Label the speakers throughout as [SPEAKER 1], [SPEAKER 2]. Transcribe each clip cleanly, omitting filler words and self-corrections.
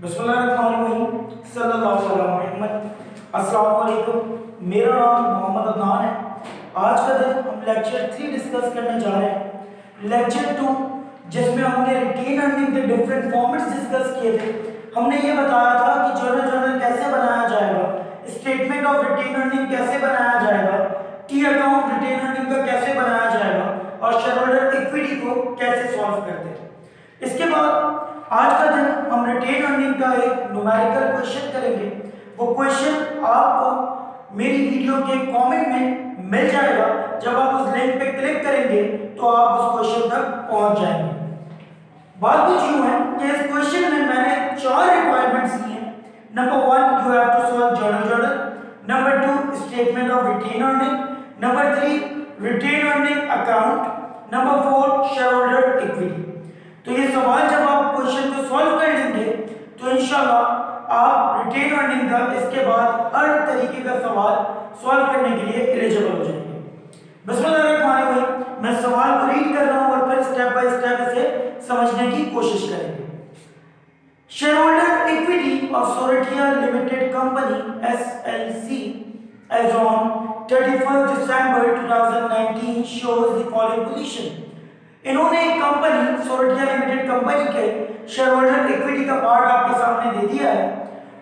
[SPEAKER 1] बिस्मिल्लाहिर्रहमानिर्रहीम सल्लल्लाहु अलैहि मोहम्मद। अस्सलाम वालेकुम। मेरा नाम मोहम्मद अदनान है। आज का दिन हम लेक्चर 3 डिस्कस करने जा रहे हैं। लेक्चर 2 जिसमें हमने रिटेन अर्निंग के डिफरेंट फॉर्मेट्स डिस्कस किए थे। हमने ये बताया था कि जर्नल कैसे बनाया जाएगा, स्टेटमेंट ऑफ रिटेन अर्निंग कैसे बनाया जाएगा, टी अकाउंट रिटेन अर्निंग का कैसे बनाया जाएगा और शेयर होल्डर इक्विटी को कैसे सॉल्व करते हैं। इसके बाद आज का दिन हम रिटेन अर्निंग का एक न्यूमेरिकल क्वेश्चन करेंगे। वो क्वेश्चन आपको मेरी वीडियो के कमेंट में मिल जाएगा। जब आप उस लिंक पे क्लिक करेंगे तो आप उस क्वेश्चन तक पहुंच जाएंगे। बात कुछ यूं है कि इस क्वेश्चन में मैंने 4 रिक्वायरमेंट्स दी हैं। Number 1 you have to solve journal, number 2 statement of retained earning, number 3 retained earning account, number 4 share holder equity. तो ये सवाल जब आप क्वेश्चन को सॉल्व कर लेंगे तो इंशाल्लाह आप रिटेन अर्निंग का इसके बाद हर तरीके का सवाल सॉल्व करने के लिए एलिजिबल हो जाएंगे। बिस्मिल्लाहिर्रहमानिर्रहीम। मैं सवाल को रीड कर रहा हूं और फिर स्टेप बाय स्टेप इसे समझने की कोशिश करेंगे। Share holder equity of Sorathiya limited company SLC as on 31st December 2019 shows the following position। इन्होंने एक कंपनी सोरठिया लिमिटेड कंपनी के शेयर होल्डर इक्विटी का पार्ट आपके सामने दे दिया है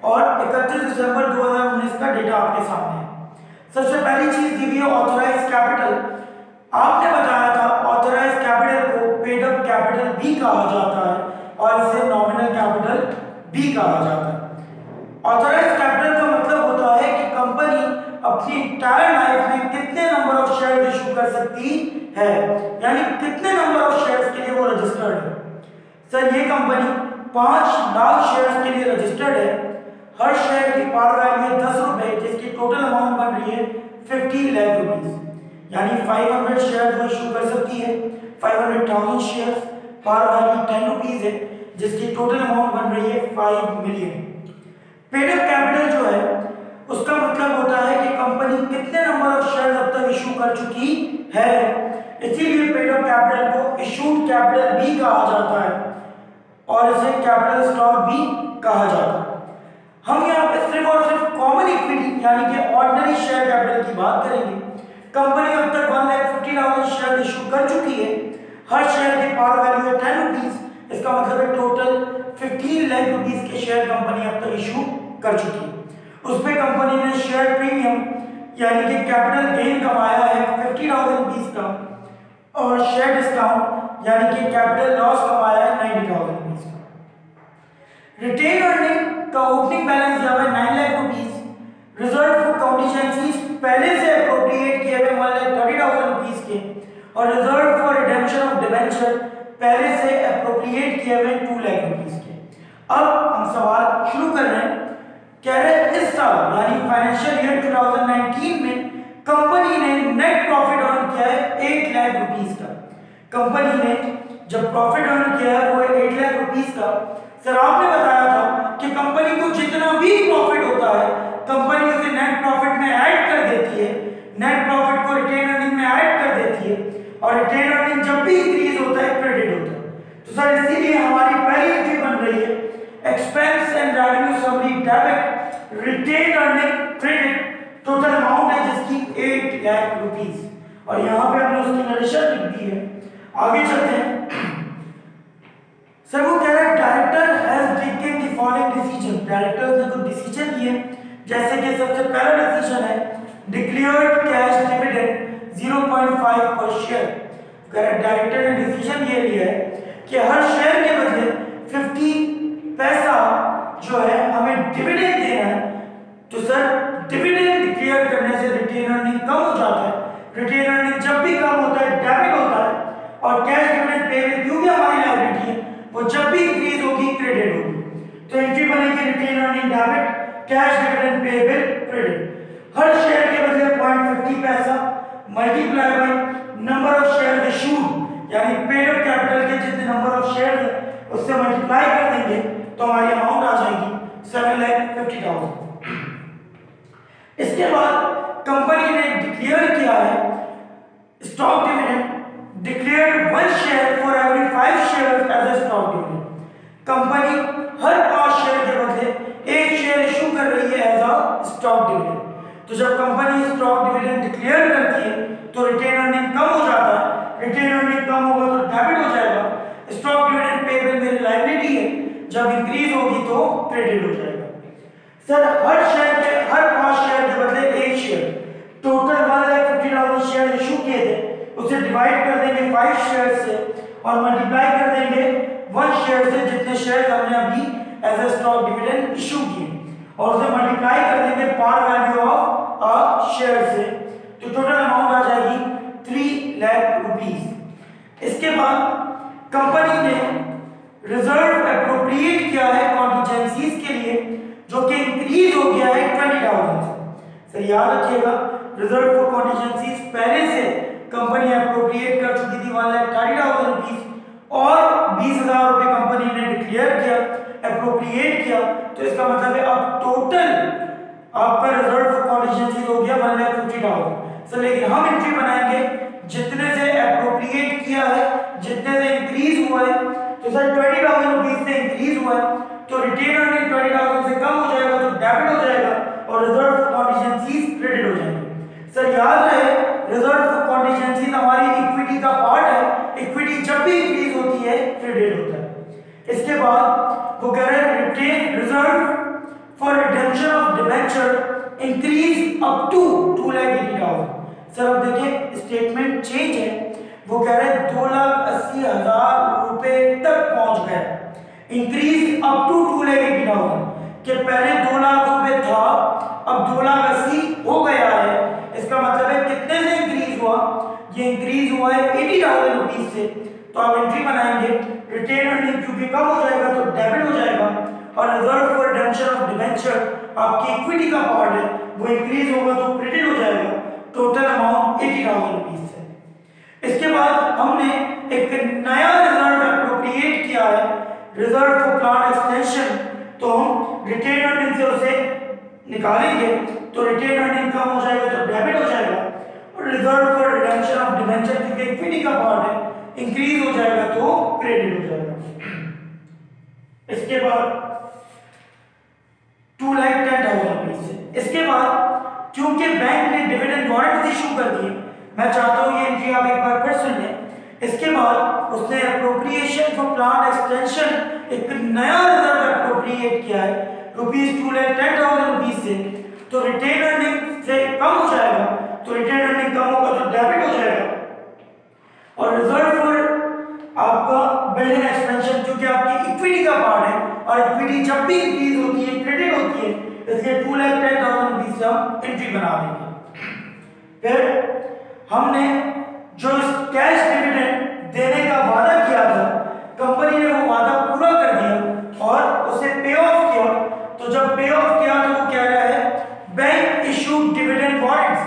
[SPEAKER 1] और 31 दिसंबर 2019 का डेटा आपके सामने है। सबसे पहली चीज दी हुई है ऑथराइज कैपिटल। आपने बताया था ऑथराइज कैपिटल को पेड अप कैपिटल भी कहा जाता है और इसे नॉमिनल कैपिटल भी कहा जाता है। ऑथराइज कैपिटल का मतलब होता है कि कंपनी अपनी एंटायर लाइफ में कितने नंबर ऑफ शेयर इशू कर सकती है, यानी कितने नंबर ऑफ शेयर्स के लिए वो रजिस्टर्ड है। सर ये कंपनी 5 लाख शेयर्स के लिए रजिस्टर्ड है। हर शेयर की पार वैल्यू है 10 रुपए, जिसकी टोटल अमाउंट बन रही है 50 लाख रुपीस, यानी 500 शेयर्स वो इशू कर सकती है। 500,000 शेयर्स, पार वैल्यू 10 रुपीस है, जिसकी टोटल अमाउंट बन रही है 5 मिलियन। पेड अप कैपिटल जो है उसका मतलब होता है कि कंपनी कितने नंबर ऑफ शेयर अब तक इशू कर चुकी है, इसीलिए पेड अप कैपिटल को इशूड कैपिटल भी कहा जाता है और इसे कैपिटल स्टॉक भी कहा जाता है। हम यहाँ पे सिर्फ और सिर्फ कॉमन इक्विटी यानी कि ऑर्डिनरी शेयर कैपिटल की बात करेंगे। कंपनी अब तक 1,50,000 शेयर इशू कर चुकी है। हर शेयर की पार वैल्यू है 10 रुपीस, इसका मतलब है टोटल 15 लाख रुपीस के शेयर कंपनी अब तक इशू कर चुकी है। उसमें कंपनी ने शेयर प्रीमियम यानी कि कैपिटल गेन कमाया है 50,000 रुपीस का और शेयर डिस्काउंट यानी कि कैपिटल लॉस कमाया है 90,000 रुपीस का। रिटेन अर्निंग का ओपनिंग बैलेंस दिया हुआ है 9 लाख रुपीस। रिजर्व फॉर कॉन्टीजेंसीज पहले से अप्रोप्रिएट किए हुए 1,30,000 रुपीस के और reserve for redemption of debenture पहले से अप्रोप्रिएट किए हुए 2 लाख रुपीस के। अब हम सवाल शुरू कर रहे हैं। कह रहे इस साल यानी फाइनेंशियल ईयर 2019 में कंपनी ने नेट प्रॉफिट अर्न किया है 8 लाख रुपीस का। कंपनी ने जब प्रॉफिट अर्न किया है वो 8 लाख रुपीस का। सर आपने बताया था कि कंपनी को जितना भी प्रॉफिट होता है कंपनी उसे नेट प्रॉफिट में ऐड कर देती है, नेट प्रॉफिट को रिटेन अर्निंग में ऐड कर देती है और रिटेन अर्निंग जब भी इंक्रीज होता है क्रेडिट होता है। तो सर इसीलिए हमारी पहली एंट्री बन रही है expense and revenue summary debit retained earning credit, total amount है जिसकी 8 लाख रुपीस और यहां पे हमने उसकी नरेशन लिख दी है। आगे चलते हैं। सर वो कह रहा है director has taken the following decision. Directors ने कुछ डिसीजन लिए जैसे कि सबसे पहला डिसीजन है डिक्लेयर्ड कैश डिविडेंड 0.5 पर शेयर। डायरेक्टर ने डिसीजन ये लिया है कि हर शेयर के बदले 50 पैसा जो है हमें डिविडेंड देना है। तो सर डिविडेंड डिक्लेयर करने से रिटेन अर्निंग कम हो जाता है। रिटेन अर्निंग जब भी कम होता है डेबिट होता है और कैश डिविडेंड पेबल क्योंकि हमारी लायबिलिटी है वो जब भी इंक्रीज होगी क्रेडिट होगी। तो एंट्री बनेगी retained earning debit, cash dividend payable credit. हर शेयर के बदले 0.50 पैसा multiply by number of share issued यानी पेड अप कैपिटल के जितने नंबर ऑफ शेयर उससे मल्टीप्लाई कर देंगे तो हमारी अमाउंट आ जाएगी 7,50,000। इसके बाद कंपनी ने डिक्लेयर किया है stock dividend declared 1 share for every 5 share as a stock dividend. Company हर 5 शेयर के डिवाइड कर देंगे 5 शेयर से और मल्टीप्लाई कर देंगे 1 शेयर से, जितने शेयर हमने अभी as a stock dividend issue किए, और उसे मल्टीप्लाई कर देंगे par value of a share से, तो टोटल अमाउंट आ जाएगी 3 लाख रुपीस। इसके बाद कंपनी ने रिजर्व एप्रोप्रिएट किया है कॉन्टिजेंसीज के लिए, जो कि इंक्रीज हो गया है 20,000 से। सर याद रखिएगा, रिजर्व फॉर कॉन्टिजेंसीज पहले से कंपनी एप्रोप्रिएट कर चुकी थी 1,30,000 रुपीस, और 20,000 रुपए कंपनी ने डिक्लेयर किया, एप्रोप्रिएट किया, तो इसका मतलब है अब टोटल आपका रिजर्व फॉर कॉन्टिजेंसीज हो गया 1,50,000। सर लेकिन हम एंट्री बनाएंगे जितने से एप्रोप्रिएट किया है, जितने से इंक्रीज हुआ है, तो सर 20,000 रुपीस से इंक्रीज हुआ है, तो रिटेन अर्निंग 20,000 से कम हो जाएगा, तो डेबिट हो जाएगा, और रिजर्व फॉर कॉन्टिजेंसीज क्रेडिट हो जाएंगे। सर याद रहे, रिजर्व फॉर कॉन्टिजेंसीज हमारी इक्विटी का पार्ट है, इक्विटी जब भी इंक्रीज होती है क्रेडिट होता है। इसके बाद वो कह रहे हैं retained reserve for redemption of debenture increase up to 2,80,000। Sir अब देखिए स्टेटमेंट चेंज है, वो कह रहे हैं 2,80,000 रुपए तक पहुंच गए, इंक्रीज अप टू 2,80,000 के पहले 2 लाख रुपए था, अब 2,80,000 हो गया है। इसका मतलब है कितने से इंक्रीज हुआ, ये इंक्रीज हुआ है 80,000 रुपीस से, तो आप एंट्री बनाएंगे रिटेन अर्निंग क्योंकि कम हो जाएगा तो डेबिट हो जाएगा, और reserve for redemption of debenture आपकी इक्विटी का पार्ट है, वो इंक्रीज होगा तो क्रेडिट हो जाएगा, टोटल अमाउंट 80,000 रुपीस है। इसके बाद हमने एक नया रिजर्व एप्रोप्रिएट किया है, रिजर्व फॉर प्लांट एक्सटेंशन, तो हम रिटेन अर्निंग से उसे निकालेंगे, तो रिटेन अर्निंग कम हो जाएगा तो डेबिट हो जाएगा, और reserve for redemption of debenture क्योंकि इक्विटी का पार्ट है इंक्रीज हो जाएगा तो क्रेडिट हो जाएगा। इसके बाद 2,10,000 रुपीस से। इसके बाद क्योंकि बैंक ने डिविडेंड वारंट इशू कर दिए, मैं चाहता हूं ये एंट्री आप एक बार फिर सुन लें। इसके बाद उसने एप्रोप्रिएशन फॉर प्लांट एक्सटेंशन एक नया रिजर्व एप्रोप्रिएट किया है ₹2,10,000 रुपीस से, तो रिटेन अर्निंग से कम हो जाएगा, तो रिटेन अर्निंग कम होगा तो डेबिट हो जाएगा, और रिजर्व फॉर आपका बिल्डिंग एक्सपेंशन क्योंकि आपकी इक्विटी का पार्ट है, और इक्विटी जब भी इंक्रीज होती है क्रेडिट होती है, इसलिए 2,10,000 रुपीस से हम एंट्री बना देंगे। फिर हमने जो कैश डिविडेंड देने का वादा किया था, कंपनी ने वो वादा पूरा कर दिया और उसे पे ऑफ किया, तो जब पे ऑफ किया तो वो कह रहा है बैंक इशू डिविडेंड वारंट्स,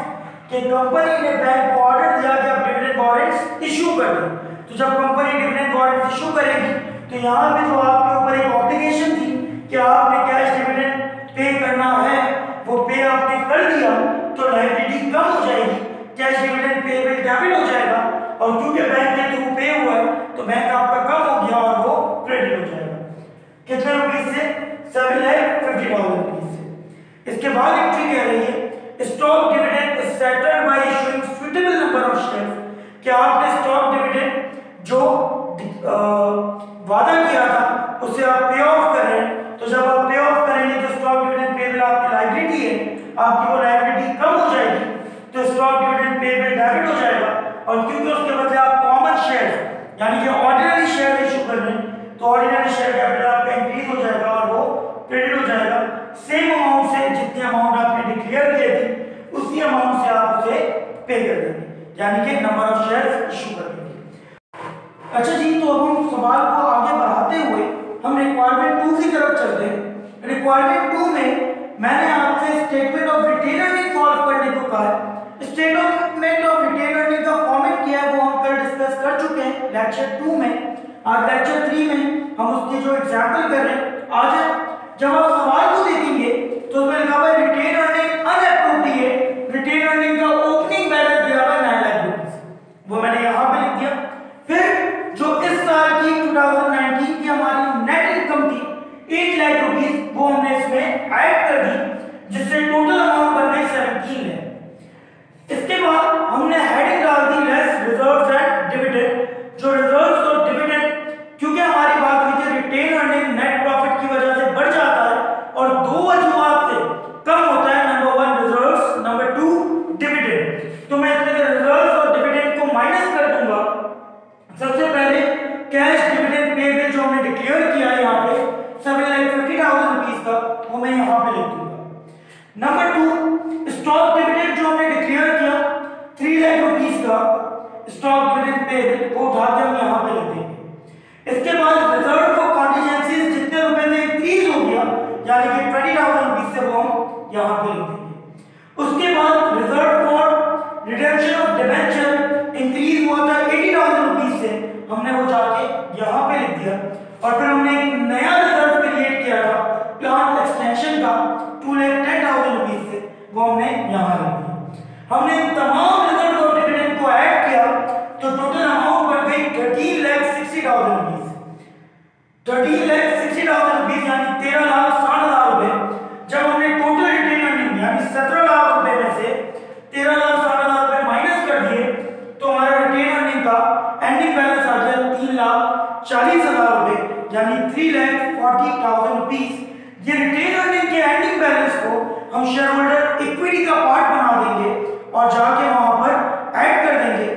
[SPEAKER 1] कि कंपनी ने बैंक को ऑर्डर दिया कि आप डिविडेंड वारंट्स इशू कर दें, तो जब कंपनी डिविडेंड वारंट्स इशू करेगी तो यहाँ पे जो आपके ऊपर एक ऑब्लिगेशन थी कि आपने कैश डिविडेंड पे करना है, वो पे आपने कर दिया, तो लायबिलिटी कम हो जाएगी, कैश डिविडेंड पेबल डेबिट हो जाएगा, और क्योंकि बैंक के थ्रू पे हुआ है तो बैंक आपका कम हो गया और वो क्रेडिट हो जाएगा। कितने रुपीस से? 7,50,000 रुपीस से। इसके बाद एंट्री कह रही है stock dividend is settled bye issuing suitable number of shares, कि आपने स्टॉक डिविडेंड जो वादा किया था उसे आप पे ऑफ कर रहे हैं, तो जब आप पे ऑफ करेंगे तो स्टॉक डिविडेंड पेबल आपकी लायबिलिटी है, आपकी वो लायबिलिटी कम हो जाएगी, तो स्टॉक डिविडेंड पेबल डेबिट हो जाएगा, और क्योंकि उसके बदले आप कॉमन शेयर यानी कि ऑर्डिनरी शेयर इशू कर रहे हैं, तो ऑर्डिनरी शेयर कैपिटल आपका इंक्रीज हो जाएगा और वो क्रेडिट हो जाएगा, सेम अमाउंट से जितने अमाउंट आपने डिक्लेयर किए थे उसी अमाउंट से आप उसे पे कर देंगे, यानी कि नंबर ऑफ शेयर्स इशू कर देंगे। अच्छा जी, तो अब हम सवाल को आगे बढ़ाते हुए हम रिक्वायरमेंट 2 की तरफ चलते हैं। रिक्वायरमेंट 2 में मैंने आपसे स्टेटमेंट ऑफ रिटेन अर्निंग सॉल्व करने को कहा है। स्टेटमेंट ऑफ रिटेन अर्निंग का फॉर्मेट क्या है वो हम कल डिस्कस कर चुके हैं लेक्चर 2 में। आज लेक्चर 3 में हम उसके जो एग्जाम्पल कर रहे हैं, आज जब आप सवाल को देखेंगे तो उसमें लिखा हुआ है रिटेन अर्निंग अनएप्रोप्रिएट, रिटेन अर्निंग का ओपनिंग बैलेंस दिया हुआ है 9 लाख रुपीस, वो मैंने यहाँ पे लिख दिया। फिर जो इस साल की 2019 की हमारी नेट इनकम थी 8 लाख रुपीस, वो हमने इसमें ऐड कर दी, जिससे टोटल अमाउंट बन गई 17 है। इसके बाद हमने हेडिंग डाल दी लेस रिजर्व्स एंड डिविडेंड, जो रिजर्व्स और डिविडेंड क्योंकि हमारी बात हुई थी रिटेन अर्निंग नेट प्रॉफिट की वजह से बढ़ जाता है और 2 वजूहात से कम होता है, number 1 reserves, number 2 dividend. Variable को उठा के हम यहाँ पे लिख देंगे। इसके बाद रिजर्व फॉर कॉन्टीजेंसीज जितने रुपए से इंक्रीज हो गया यानी कि 20,000 रुपीज से वो हम यहाँ पे लिख देंगे। उसके बाद reserve for redemption of debenture increase हुआ था 80,000 रुपीज से, हमने वो जाके यहाँ पे लिख दिया। और फिर हमने एक नया रिजर्व क्रिएट किया था प्लांट एक्सटेंशन का 2,10,000 रुपीज से, वो हमने यहाँ लिख दिया। हमने तमाम रिजर्व और डिविडेंड को ऐड किया तो टोटल अमाउंट बढ़ गई 13,60,000 रुपीज। 13,60,000 रुपीज यानी 13,60,000 रुपए। जब हमने टोटल रिटेन अर्निंग यानी 17 लाख रुपए में से 13,60,000 रुपए माइनस कर दिए तो हमारा रिटेन अर्निंग का एंडिंग बैलेंस आ गया 3,40,000 रुपए यानी 3,40,000 रुपीज। ये रिटेन अर्निंग के एंडिंग बैलेंस को हम शेयर होल्डर इक्विटी का पार्ट बना देंगे और जाके वहां पर ऐड कर देंगे